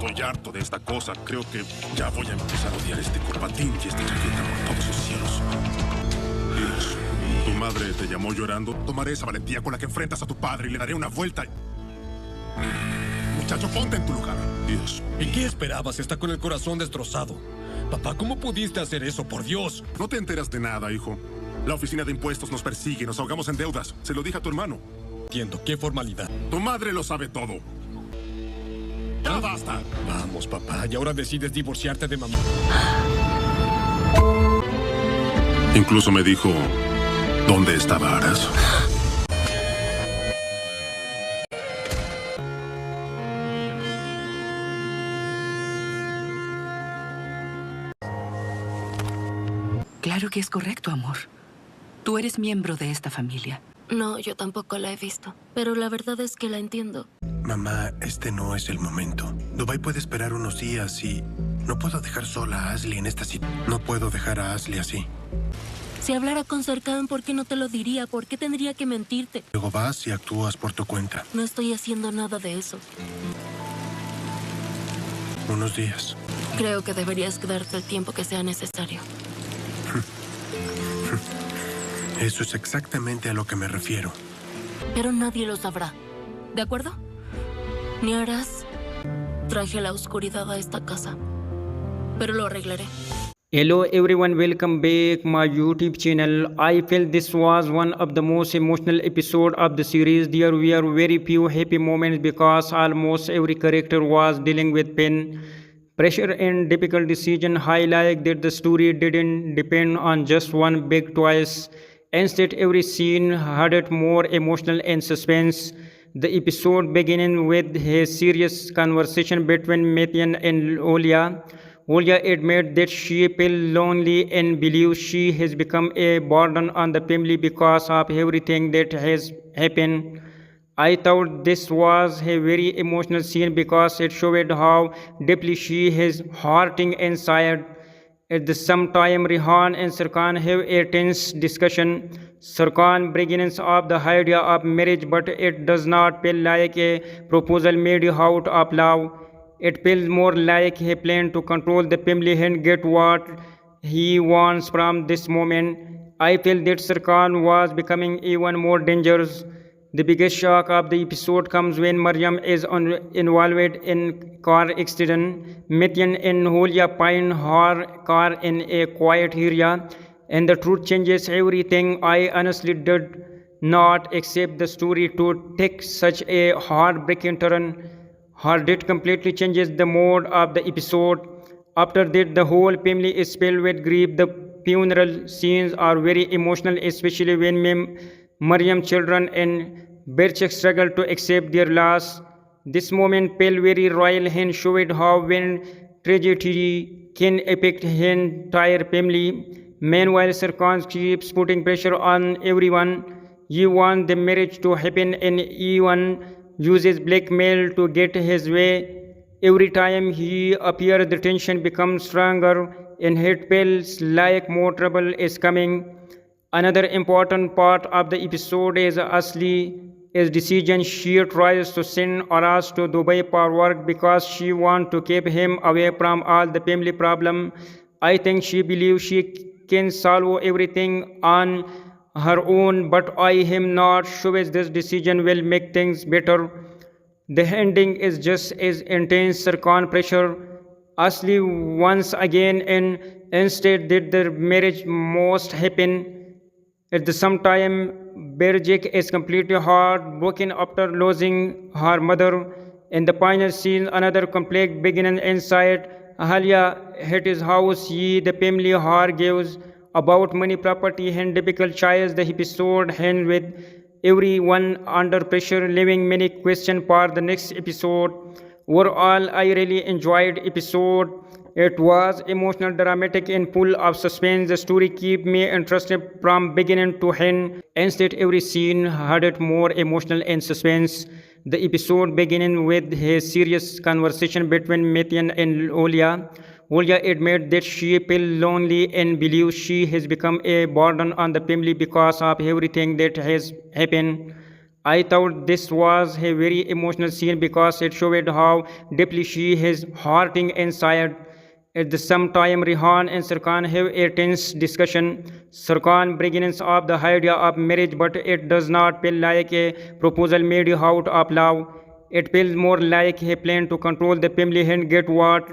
Estoy harto de esta cosa. Creo que ya voy a empezar a odiar este corbatín y esta chaqueta por todos los cielos. Dios, tu madre te llamó llorando. Tomaré esa valentía con la que enfrentas a tu padre y le daré una vuelta. Muchacho, ponte en tu lugar. Dios. ¿Y qué esperabas? Está con el corazón destrozado. Papá, ¿cómo pudiste hacer eso? Por Dios. No te enteras de nada, hijo. La oficina de impuestos nos persigue, nos ahogamos en deudas. Se lo dije a tu hermano. Entiendo, qué formalidad. Tu madre lo sabe todo. ¡Ya basta! Vamos, papá, y ahora decides divorciarte de mamá. Incluso me dijo dónde estaba Aras. Claro que es correcto, amor. Tú eres miembro de esta familia. No, yo tampoco la he visto. Pero la verdad es que la entiendo. Mamá, este no es el momento. Dubái puede esperar unos días y no puedo dejar sola a Ashley en esta situación. No puedo dejar a Ashley así. Si hablara con Serkan, ¿por qué no te lo diría? ¿Por qué tendría que mentirte? Luego vas y actúas por tu cuenta. No estoy haciendo nada de eso. Unos días. Creo que deberías quedarte el tiempo que sea necesario. Eso es exactamente a lo que me refiero. Pero nadie lo sabrá. ¿De acuerdo? Ni harás. Traje la oscuridad a esta casa. Pero lo arreglaré. Hello everyone, welcome back my YouTube channel. I felt this was one of the most emotional episode of the series. There were very few happy moments because almost every character was dealing with pain, pressure and difficult decision. Highlight that the story didn't depend on just one big twist. Instead, every scene had it more emotional and suspense. The episode beginning with a serious conversation between Metian and Olia. Olia admits that she feels lonely and believes she has become a burden on the family because of everything that has happened. I thought this was a very emotional scene because it showed how deeply she is hurting inside. At the same time, Rehan and Serkan have a tense discussion. Serkan begins up the idea of marriage, but it does not feel like a proposal made out of love. It feels more like a plan to control the family and get what he wants from this moment. I feel that Serkan was becoming even more dangerous. The biggest shock of the episode comes when Maryam is involved in car accident. Metian and Holia find her car in a quiet area, and the truth changes everything. I honestly did not expect the story to take such a heartbreaking turn. Her death completely changes the mood of the episode. After that, the whole family is filled with grief. The funeral scenes are very emotional, especially when Maryam's children and Berchek struggle to accept their loss. This moment felt very royal and showed how when tragedy can affect an entire family. Meanwhile, Serkan keeps putting pressure on everyone. He wants the marriage to happen and even uses blackmail to get his way. Every time he appears, the tension becomes stronger and it feels like more trouble is coming. Another important part of the episode is Ashley's decision. She tries to send Aras to Dubai for work because she wants to keep him away from all the family problem. I think she believes she can solve everything on her own, but I am not sure this decision will make things better. The ending is just as intense. Serkan pressure Ashley once again, and instead did the marriage most happen. At the same time, Berjik is completely heartbroken after losing her mother. In the final scene, another conflict begins inside Ahalia at his house. The family her gives about money, property, and difficult choice. The episode ends with everyone under pressure, leaving many questions for the next episode. Overall, I really enjoyed episode. It was emotional, dramatic, and full of suspense. The story kept me interested from beginning to end. Instead, every scene had it more emotional and suspense. The episode beginning with a serious conversation between Metian and Olia. Olia admits that she feels lonely and believes she has become a burden on the family because of everything that has happened. I thought this was a very emotional scene because it showed how deeply she is hurting inside. At the same time, Rihan and Sarkhan have a tense discussion. Sarkhan begins up the idea of marriage, but it does not feel like a proposal made out of love. It feels more like a plan to control the family and get what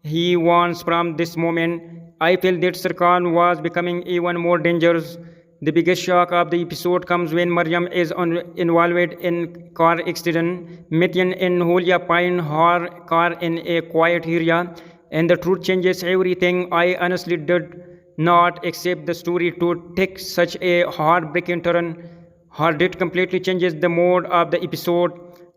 he wants from this moment. I feel that Sarkhan was becoming even more dangerous. The biggest shock of the episode comes when Maryam is involved in car accident. Mityan and Hulia find her car in a quiet area, and the truth changes everything. I honestly did not accept the story to take such a heartbreaking turn. Her death completely changes the mood of the episode.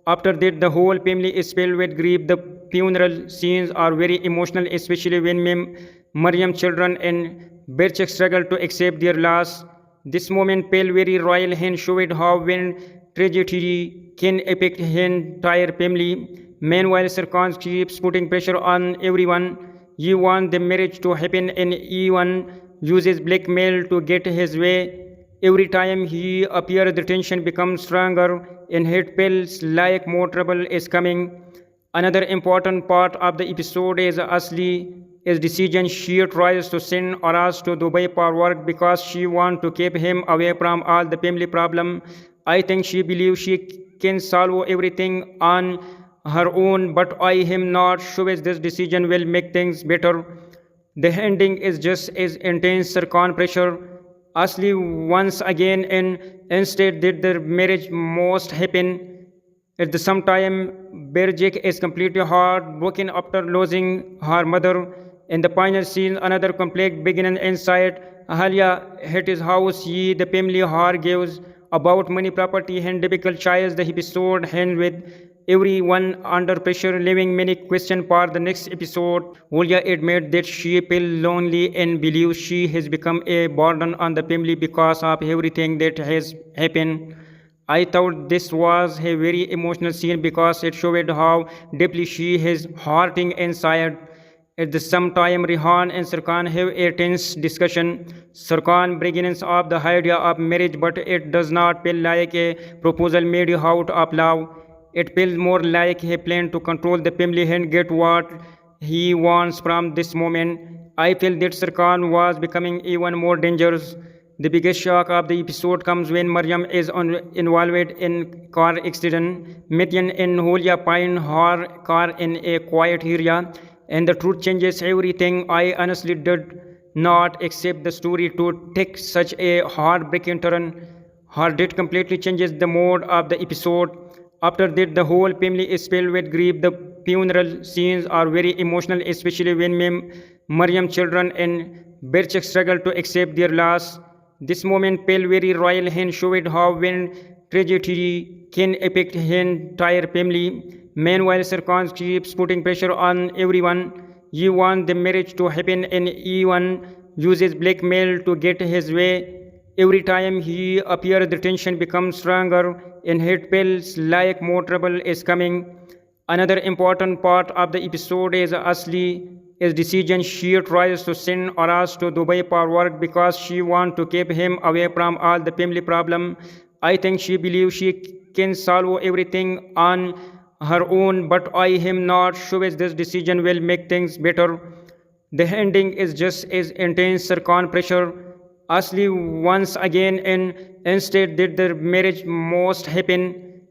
After that, the whole family is filled with grief. The funeral scenes are very emotional, especially when Maryam's children and Berchek struggle to accept their loss. This moment felt very royal and showed how when tragedy can affect the entire family. Meanwhile, Sarkhan keeps putting pressure on everyone. He wants the marriage to happen and even uses blackmail to get his way. Every time he appears, the tension becomes stronger and it feels like more trouble is coming. Another important part of the episode is Ashley's decision. She tries to send Aras to Dubai for work because she wants to keep him away from all the family problem. I think she believes she can solve everything on her own, but I am not sure this decision will make things better. The ending is just as intense. Sarkhan pressure Ashley once again and instead did the marriage most happen. At the same time, Berjik is completely heartbroken after losing her mother. In the final scene, another conflict begins inside Ahalia at his house. The family argues about money, property, and difficult choice. The episode ends with everyone under pressure, leaving many questions for the next episode. Julia admits that she feels lonely and believes she has become a burden on the family because of everything that has happened. I thought this was a very emotional scene because it showed how deeply she is hurting inside. At the same time, Rihan and Sarkhan have a tense discussion. Sarkhan begins up the idea of marriage, but it does not feel like a proposal made out of love. It feels more like a plan to control the family and get what he wants from this moment. I feel that Sarkhan was becoming even more dangerous. The biggest shock of the episode comes when Maryam is involved in car accident. Mityan and Hulia find her car in a quiet area, and the truth changes everything. I honestly did not accept the story to take such a heartbreaking turn. Her death completely changes the mood of the episode. After that, the whole family is filled with grief. The funeral scenes are very emotional, especially when Maryam's children and Berchek struggle to accept their loss. This moment felt very royal and showed how when tragedy can affect the entire family. Meanwhile, Sarkhan keeps putting pressure on everyone. He wants the marriage to happen and even uses blackmail to get his way. Every time he appears, the tension becomes stronger and it feels like more trouble is coming. Another important part of the episode is Ashley's decision. She tries to send Aras to Dubai for work because she wants to keep him away from all the family problem. I think she believes she can solve everything on her own, but I am not sure this decision will make things better. The ending is just as intense. Sarkhan pressure Ashley once again and instead did the marriage most happen.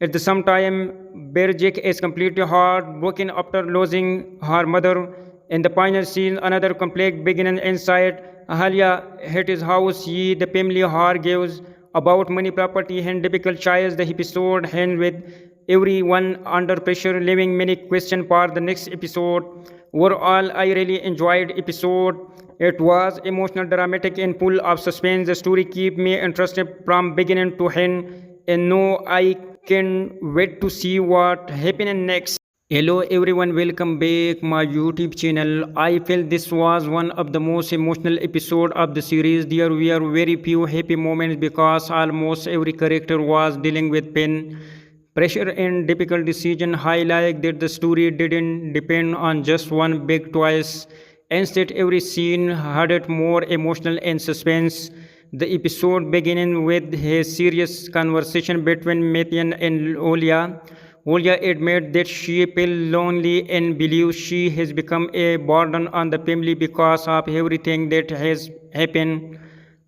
At the same time, Berjik is completely heartbroken after losing her mother. In the final scene, another conflict begins inside Ahalia at his house. The family argues about money, property, and difficult choice. The episode ends with everyone under pressure, leaving many questions for the next episode. Overall, I really enjoyed episode. It was emotional, dramatic, and full of suspense. The story kept me interested from beginning to end, and now I can wait to see what happens next. Hello everyone, welcome back my YouTube channel. I felt this was one of the most emotional episode of the series. There were very few happy moments because almost every character was dealing with pain, pressure, and difficult decision. Highlight that the story didn't depend on just one big twist. Instead, every scene had it more emotional and suspense. The episode beginning with a serious conversation between Mithyan and Olia. Olia admits that she feels lonely and believes she has become a burden on the family because of everything that has happened.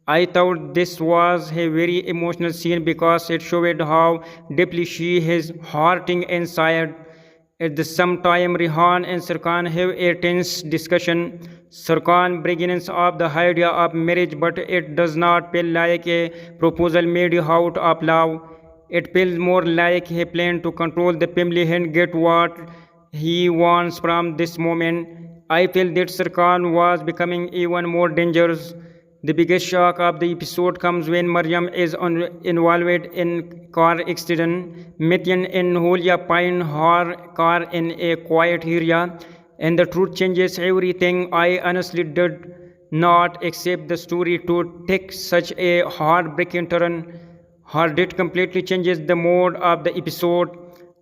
I thought this was a very emotional scene because it showed how deeply she is hurting inside. At the same time, Rehan and Sarkhan have a tense discussion. Sarkhan begins up the idea of marriage, but it does not feel like a proposal made out of love. It feels more like a plan to control the family and get what he wants from this moment. I feel that Sarkhan was becoming even more dangerous. The biggest shock of the episode comes when Maryam is involved in car accident. Mithyan and Holia find her car in a quiet area, and the truth changes everything. I honestly did not expect the story to take such a heartbreaking turn. Her death completely changes the mood of the episode.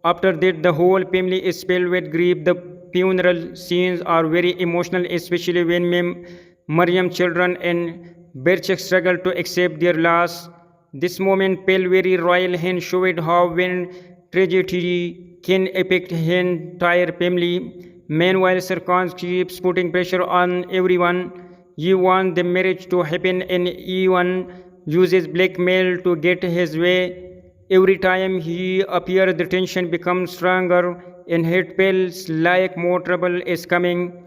After that, the whole family is filled with grief. The funeral scenes are very emotional, especially when Mariam's children and Berchek struggle to accept their loss. This moment felt very royal and showed how when tragedy can affect an entire family. Meanwhile, Sarkhan keeps putting pressure on everyone. He wants the marriage to happen and even uses blackmail to get his way. Every time he appears, the tension becomes stronger and it feels like more trouble is coming.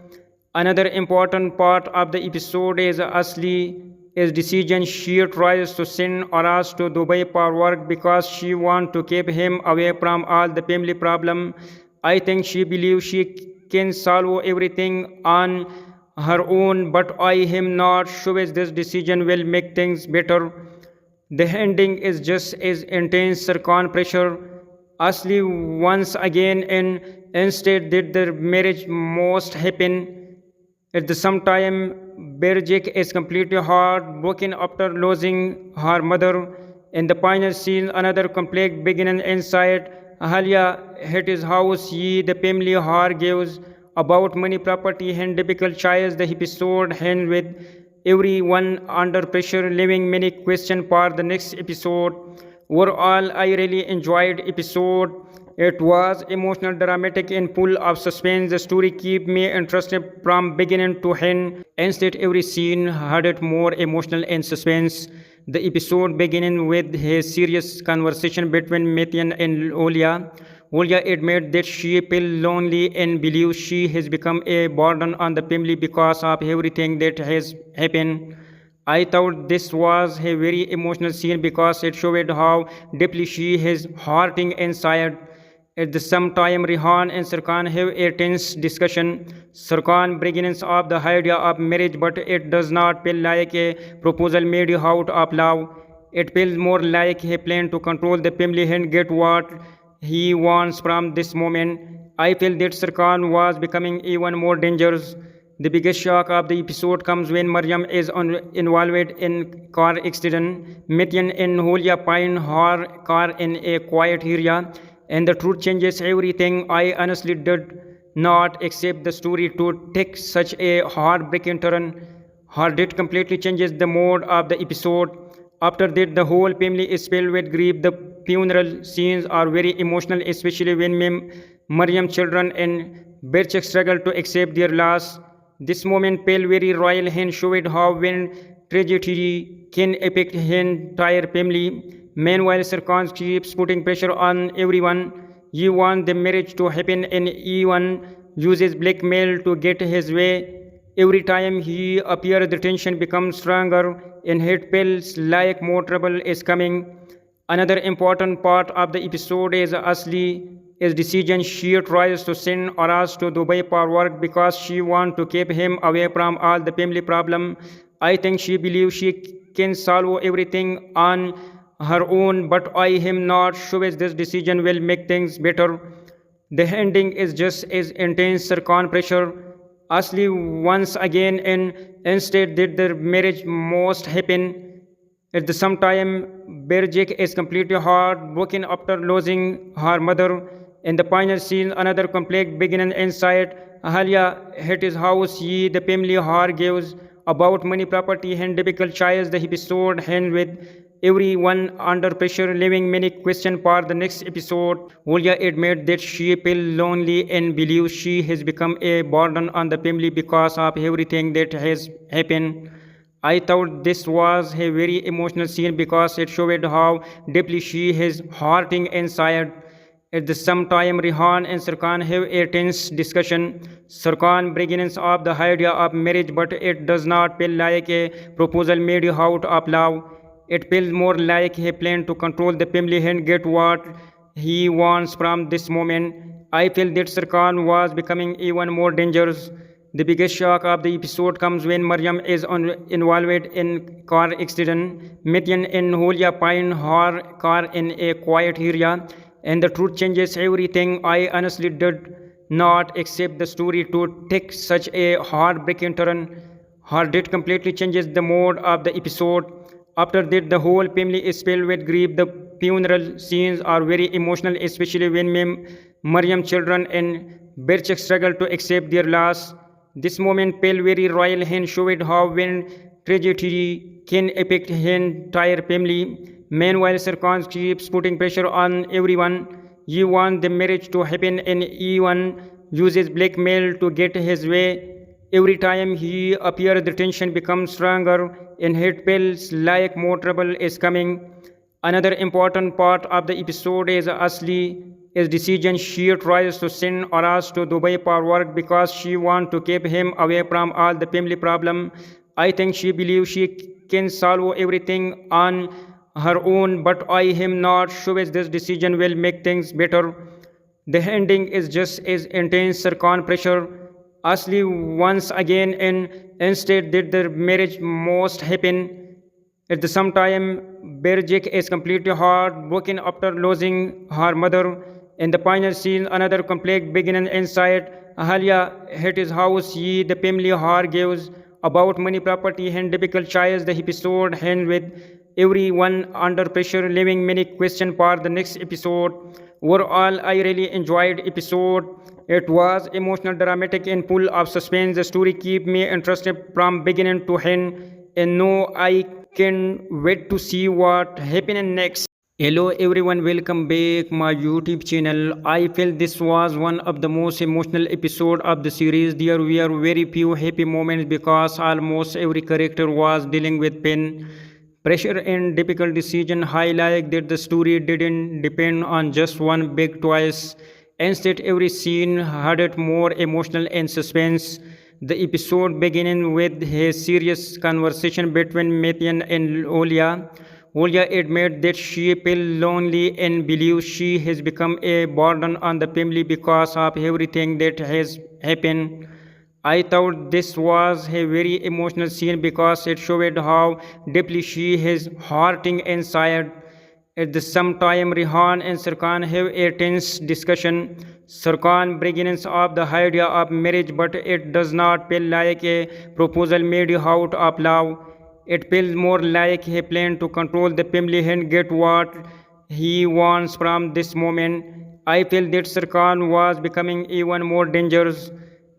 Another important part of the episode is Asli's decision. She tries to send Aras to Dubai for work because she wants to keep him away from all the family problem. I think she believes she can solve everything on her own, but I am not sure this decision will make things better. The ending is just as intense. Sarkhan pressure Asli once again and instead that the marriage must happen. At the same time, Berjik is completely heartbroken after losing her mother. In the final scene, another conflict begins inside Ahalia at his house. The family argues about money, property, and difficult choice. The episode ends with everyone under pressure, leaving many questions for the next episode. Overall, I really enjoyed episode. It was emotional, dramatic, and full of suspense. The story kept me interested from beginning to end. Instead, every scene had it more emotional and suspense. The episode beginning with a serious conversation between Mithyan and Olia. Olia admits that she feels lonely and believes she has become a burden on the family because of everything that has happened. I thought this was a very emotional scene because it showed how deeply she is hurting inside. At the same time, Rehan and Sarkhan have a tense discussion. Sarkhan begins up the idea of marriage, but it does not feel like a proposal made out of love. It feels more like a plan to control the family and get what he wants from this moment. I feel that Sarkhan was becoming even more dangerous. The biggest shock of the episode comes when Maryam is involved in car accident. Mithyan and Holia find her car in a quiet area, and the truth changes everything. I honestly did not expect the story to take such a heartbreaking turn. Her death completely changes the mood of the episode. After that, the whole family is filled with grief. The funeral scenes are very emotional, especially when Maryam's children and Berchek struggle to accept their loss. This moment felt very royal and showed how when tragedy can affect an entire family. Meanwhile, Sarkhan keeps putting pressure on everyone. He wants the marriage to happen and even uses blackmail to get his way. Every time he appears, the tension becomes stronger and it feels like more trouble is coming. Another important part of the episode is Asli's decision. She tries to send Aras to Dubai for work because she wants to keep him away from all the family problem. I think she believes she can solve everything on her own, but I am not sure this decision will make things better. The ending is just as intense. Sarkhan pressure Asli once again and instead that the marriage must happen. At the same time, Berjik is completely heartbroken after losing her mother. In the final scene, another conflict begins inside Ahalia at his house. The family argues about money, property, and difficult choices. The episode ends with everyone under pressure, leaving many questions for the next episode. Julia admits that she feels lonely and believes she has become a burden on the family because of everything that has happened. I thought this was a very emotional scene because it showed how deeply she is hurting inside. At the same time, Rehan and Sarkhan have a tense discussion. Sarkhan begins up the idea of marriage, but it does not feel like a proposal made out of love. It feels more like a plan to control the family and get what he wants from this moment. I feel that Sarkhan was becoming even more dangerous. The biggest shock of the episode comes when Maryam is involved in car accident. Mityan and Julia find her car in a quiet area, and the truth changes everything. I honestly did not expect the story to take such a heartbreaking turn. Her death completely changes the mood of the episode. After that, the whole family is filled with grief. The funeral scenes are very emotional, especially when Maryam's children and Berchek struggle to accept their loss. This moment felt very royal and showed how when tragedy can affect an entire family. Meanwhile, Sarkhan keeps putting pressure on everyone. He wants the marriage to happen and even uses blackmail to get his way. Every time he appears, the tension becomes stronger and it feels like more trouble is coming. Another important part of the episode is Asli's decision. She tries to send Aras to Dubai for work because she wants to keep him away from all the family problem. I think she believes she can solve everything on her own, but I am not sure this decision will make things better. The ending is just as intense. Sarkhan pressure Asli once again and instead did the marriage most happen. At the same time, Berjik is completely heartbroken after losing her mother. In the final scene, another conflict begins inside Ahalia at his house. The family her gives about money, property, and difficult choices. The episode ends with everyone under pressure, leaving many questions for the next episode. Overall, I really enjoyed episode. It was emotional, dramatic, and full of suspense. The story kept me interested from beginning to end, and no, I can wait to see what happens next. Hello everyone, welcome back my YouTube channel. I felt this was one of the most emotional episode of the series. There were very few happy moments because almost every character was dealing with pain, pressure, and difficult decision. I like that the story didn't depend on just one big twist. Instead, every scene had it more emotional and suspense. The episode beginning with a serious conversation between Mityan and Olia. Olia admits that she feels lonely and believes she has become a burden on the family because of everything that has happened. I thought this was a very emotional scene because it showed how deeply she is hurting inside. At the same time, Rehan and Sarkhan have a tense discussion. Sarkhan begins up the idea of marriage, but it does not feel like a proposal made out of love. It feels more like a plan to control the family and get what he wants from this moment. I feel that Sarkhan was becoming even more dangerous.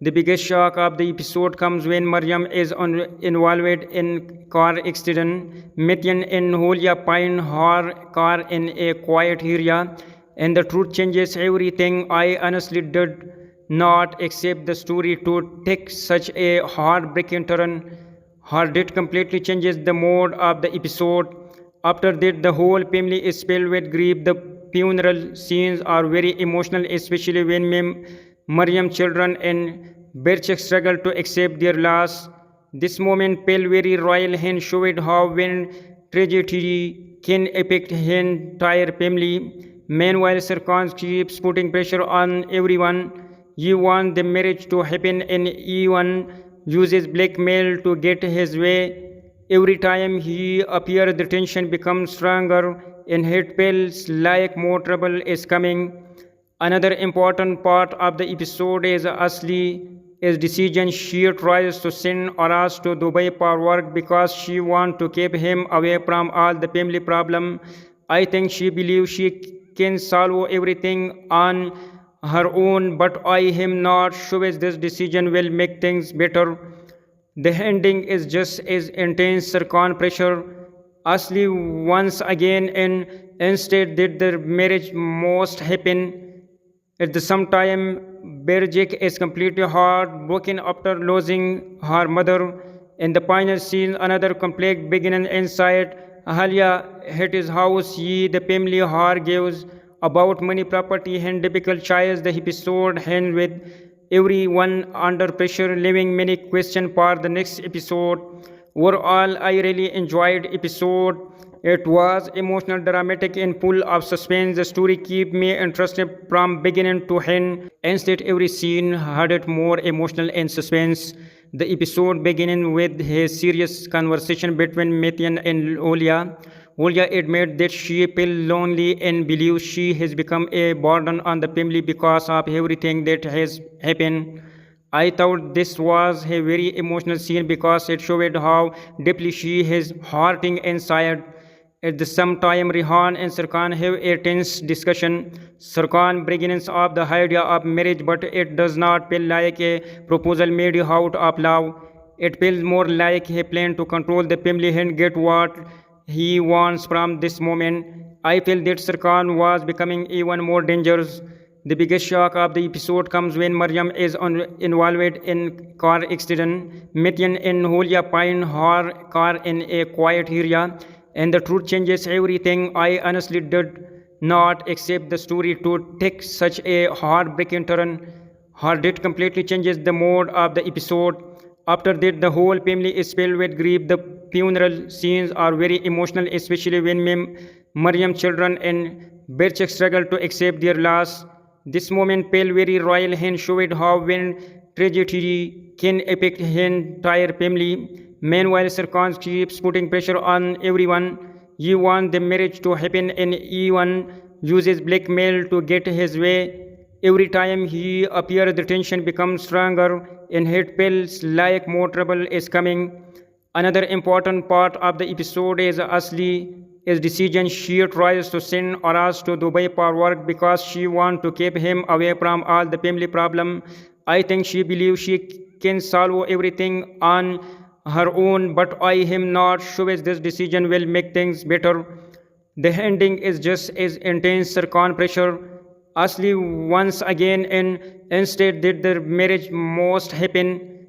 The biggest shock of the episode comes when Maryam is involved in car accident. Mityan and Julia find her car in a quiet area, and the truth changes everything. I honestly did not expect the story to take such a heartbreaking turn. Her death completely changes the mood of the episode. After that, the whole family is filled with grief. The funeral scenes are very emotional, especially when Maryam's children and Berchek struggle to accept their loss. This moment felt very royal and showed how when tragedy can affect an entire family. Meanwhile, Sarkhan keeps putting pressure on everyone. He wants the marriage to happen and even uses blackmail to get his way. Every time he appears, the tension becomes stronger and it feels like more trouble is coming. Another important part of the episode is Asli's decision. She tries to send Aras to Dubai for work because she wants to keep him away from all the family problem. I think she believes she can solve everything on her own, but I am not sure this decision will make things better. The ending is just as intense. Sarkhan pressure Asli once again, and instead did the marriage most happen at the same time. Berjik is completely heartbroken after losing her mother. In the final scene, another conflict begins inside Ahalya at his house. The family her gives about money, property, and difficult choice. The episode ends with everyone under pressure, leaving many questions for the next episode. Overall, I really enjoyed episode. It was emotional, dramatic, and full of suspense. The story kept me interested from beginning to end. Instead, every scene had it more emotional and suspense. The episode beginning with a serious conversation between Mithyan and Olia. Olia admits that she feels lonely and believes she has become a burden on the family because of everything that has happened. I thought this was a very emotional scene because it showed how deeply she is hurting inside. At the same time, Rehan and Sarkhan have a tense discussion. Sarkhan begins up the idea of marriage, but it does not feel like a proposal made out of love. It feels more like a plan to control the family and get what he wants from this moment. I feel that Sarkhan was becoming even more dangerous. The biggest shock of the episode comes when Maryam is involved in car accident. Mithyan and Holia find her car in a quiet area, and the truth changes everything. I honestly did not accept the story to take such a heartbreaking turn. Her death completely changes the mood of the episode. After that, the whole family is filled with grief. The funeral scenes are very emotional, especially when Maryam's children and Berchek struggle to accept their loss. This moment felt very royal and showed how when tragedy can affect an entire family. Meanwhile, Sarkhan keeps putting pressure on everyone. He wants the marriage to happen and even uses blackmail to get his way. Every time he appears, the tension becomes stronger and it feels like more trouble is coming. Another important part of the episode is Asli's decision. She tries to send Aras to Dubai for work because she wants to keep him away from all the family problem. I think she believes she can solve everything on her own, but I am not sure this decision will make things better. The ending is just as intense. Sarkhan pressure Asli once again, and instead did the marriage most happen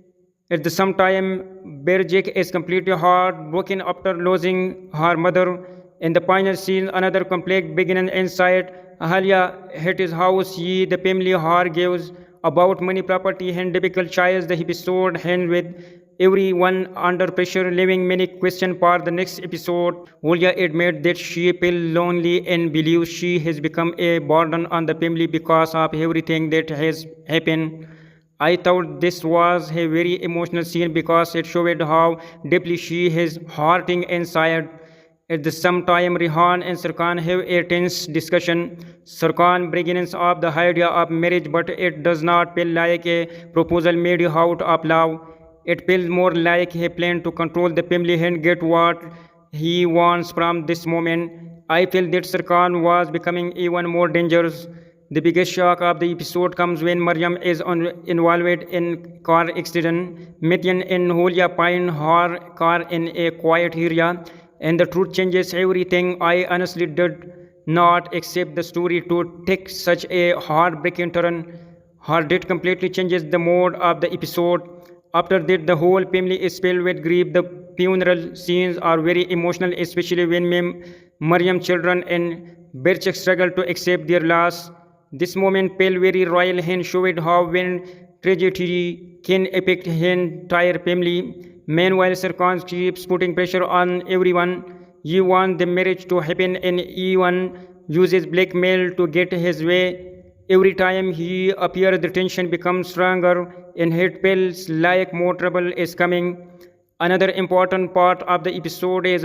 at the same time. Berjik is completely heartbroken after losing her mother. In the final scene, another conflict begins inside Ahalya at his house. The family her gives about money, property, and difficult choice. The episode ends with everyone under pressure, leaving many questions for the next episode. Olia admits that she feels lonely and believes she has become a burden on the family because of everything that has happened. I thought this was a very emotional scene because it showed how deeply she is hurting inside. At the same time, Rehan and Sarkhan have a tense discussion. Sarkhan begins up the idea of marriage, but it does not feel like a proposal made out of love. It feels more like a plan to control the family and get what he wants from this moment. I feel that Sarkhan was becoming even more dangerous. The biggest shock of the episode comes when Maryam is involved in car accident. Mithyan and Holia find her car in a quiet area, and the truth changes everything. I honestly did not accept the story to take such a heartbreaking turn. Her death completely changes the mood of the episode. After that, the whole family is filled with grief. The funeral scenes are very emotional, especially when Maryam's children and Berchek struggle to accept their loss. This moment felt very royal and showed how when tragedy can affect an entire family. Meanwhile, Sarkhan keeps putting pressure on everyone. He wants the marriage to happen and even uses blackmail to get his way. Every time he appears, the tension becomes stronger and it feels like more trouble is coming. Another important part of the episode is